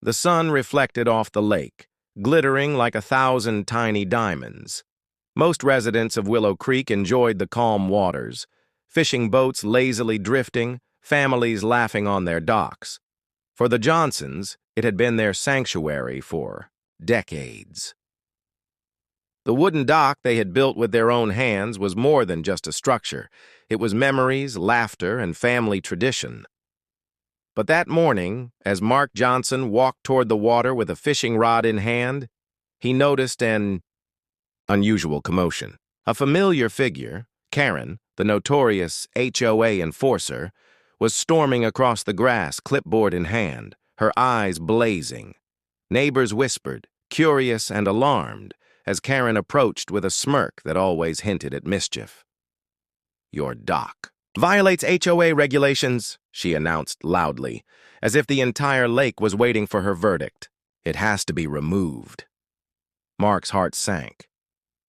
The sun reflected off the lake, glittering like 1,000 tiny diamonds. Most residents of Willow Creek enjoyed the calm waters, fishing boats lazily drifting, families laughing on their docks. For the Johnsons, it had been their sanctuary for decades. The wooden dock they had built with their own hands was more than just a structure. It was memories, laughter, and family tradition. But that morning, as Mark Johnson walked toward the water with a fishing rod in hand, he noticed an unusual commotion. A familiar figure, Karen, the notorious HOA enforcer, was storming across the grass, clipboard in hand, her eyes blazing. Neighbors whispered, curious and alarmed, as Karen approached with a smirk that always hinted at mischief. "Your dock violates HOA regulations," she announced loudly, as if the entire lake was waiting for her verdict. "It has to be removed." Mark's heart sank.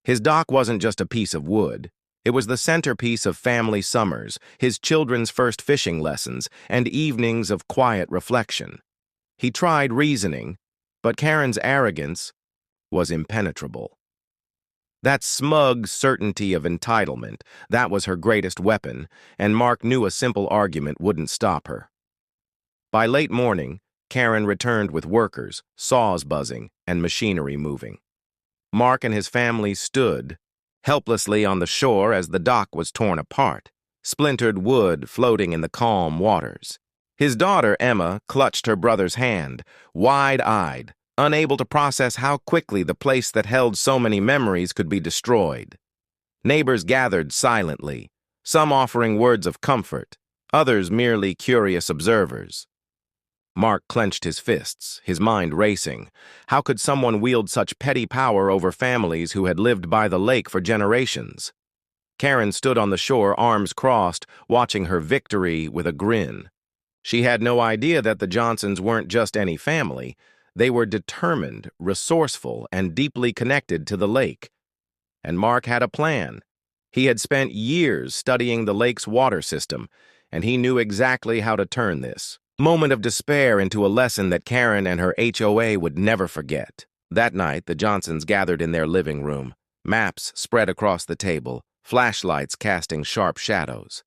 His dock wasn't just a piece of wood. It was the centerpiece of family summers, his children's first fishing lessons, and evenings of quiet reflection. He tried reasoning, but Karen's arrogance was impenetrable. That smug certainty of entitlement, that was her greatest weapon, and Mark knew a simple argument wouldn't stop her. By late morning, Karen returned with workers, saws buzzing, and machinery moving. Mark and his family stood helplessly on the shore as the dock was torn apart, splintered wood floating in the calm waters. His daughter, Emma, clutched her brother's hand, wide-eyed, unable to process how quickly the place that held so many memories could be destroyed. Neighbors gathered silently, some offering words of comfort, others merely curious observers. Mark clenched his fists, his mind racing. How could someone wield such petty power over families who had lived by the lake for generations? Karen stood on the shore, arms crossed, watching her victory with a grin. She had no idea that the Johnsons weren't just any family. They were determined, resourceful, and deeply connected to the lake. And Mark had a plan. He had spent years studying the lake's water system, and he knew exactly how to turn this moment of despair into a lesson that Karen and her HOA would never forget. That night, the Johnsons gathered in their living room, maps spread across the table, flashlights casting sharp shadows.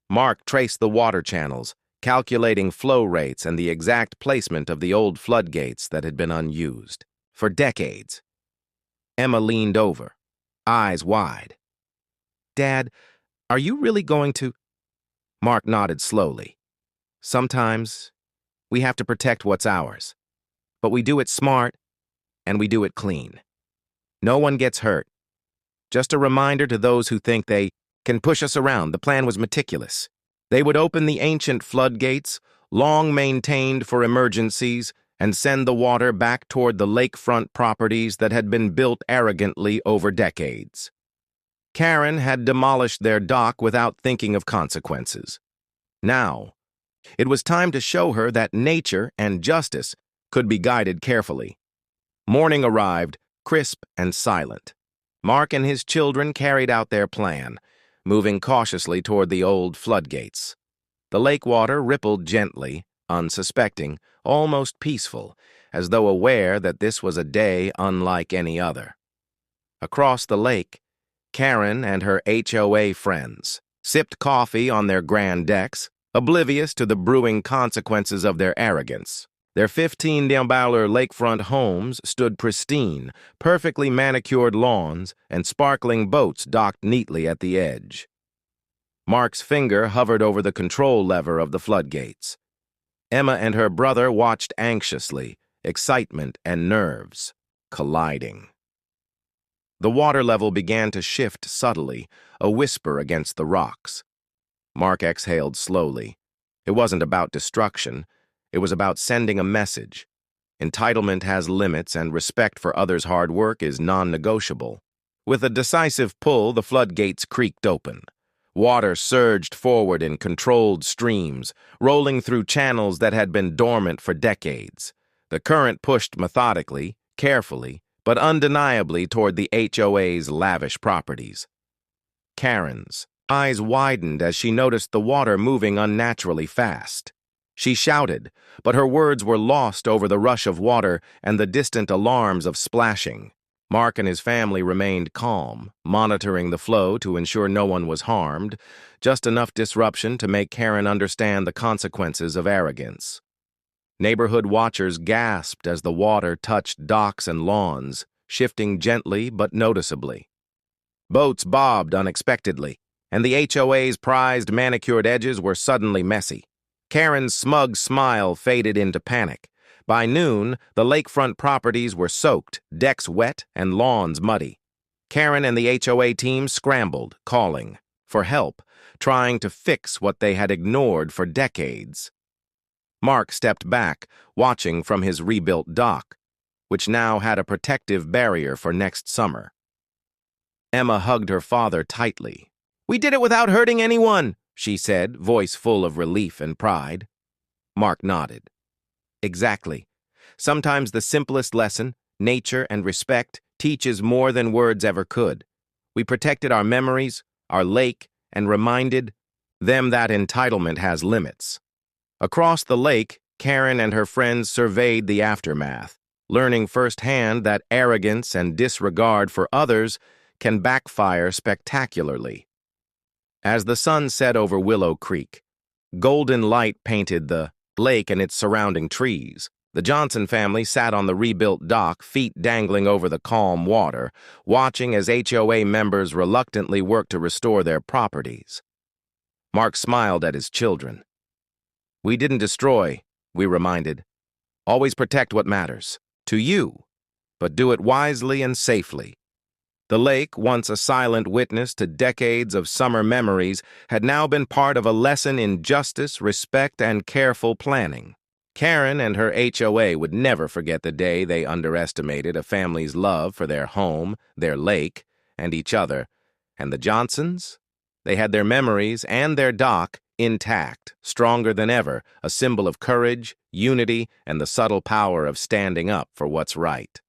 Mark traced the water channels, calculating flow rates and the exact placement of the old floodgates that had been unused for decades. Emma leaned over, eyes wide. "Dad, are you really going to—" Mark nodded slowly. "Sometimes we have to protect what's ours, but we do it smart and we do it clean. No one gets hurt. Just a reminder to those who think they can push us around. The plan was meticulous. They would open the ancient floodgates, long maintained for emergencies, and send the water back toward the lakefront properties that had been built arrogantly over decades. Karen had demolished their dock without thinking of consequences. Now, it was time to show her that nature and justice could be guided carefully. Morning arrived, crisp and silent. Mark and his children carried out their plan, moving cautiously toward the old floodgates. The lake water rippled gently, unsuspecting, almost peaceful, as though aware that this was a day unlike any other. Across the lake, Karen and her HOA friends sipped coffee on their grand decks, oblivious to the brewing consequences of their arrogance. Their 15-dollar lakefront homes stood pristine, perfectly manicured lawns, and sparkling boats docked neatly at the edge. Mark's finger hovered over the control lever of the floodgates. Emma and her brother watched anxiously, excitement and nerves colliding. The water level began to shift subtly, a whisper against the rocks. Mark exhaled slowly. It wasn't about destruction. It was about sending a message. Entitlement has limits, and respect for others' hard work is non-negotiable. With a decisive pull, the floodgates creaked open. Water surged forward in controlled streams, rolling through channels that had been dormant for decades. The current pushed methodically, carefully, but undeniably toward the HOA's lavish properties. Karen's eyes widened as she noticed the water moving unnaturally fast. She shouted, but her words were lost over the rush of water and the distant alarms of splashing. Mark and his family remained calm, monitoring the flow to ensure no one was harmed, just enough disruption to make Karen understand the consequences of arrogance. Neighborhood watchers gasped as the water touched docks and lawns, shifting gently but noticeably. Boats bobbed unexpectedly, and the HOA's prized manicured edges were suddenly messy. Karen's smug smile faded into panic. By noon, the lakefront properties were soaked, decks wet, and lawns muddy. Karen and the HOA team scrambled, calling for help, trying to fix what they had ignored for decades. Mark stepped back, watching from his rebuilt dock, which now had a protective barrier for next summer. Emma hugged her father tightly. "We did it without hurting anyone," she said, voice full of relief and pride. Mark nodded. Exactly. Sometimes the simplest lesson, nature and respect, teaches more than words ever could. We protected our memories, our lake, and reminded them that entitlement has limits. Across the lake, Karen and her friends surveyed the aftermath, learning firsthand that arrogance and disregard for others can backfire spectacularly. As the sun set over Willow Creek, golden light painted the lake and its surrounding trees. The Johnson family sat on the rebuilt dock, feet dangling over the calm water, watching as HOA members reluctantly worked to restore their properties. Mark smiled at his children. "We didn't destroy," we reminded. "Always protect what matters, to you, but do it wisely and safely." The lake, once a silent witness to decades of summer memories, had now been part of a lesson in justice, respect, and careful planning. Karen and her HOA would never forget the day they underestimated a family's love for their home, their lake, and each other. And the Johnsons? They had their memories and their dock intact, stronger than ever, a symbol of courage, unity, and the subtle power of standing up for what's right.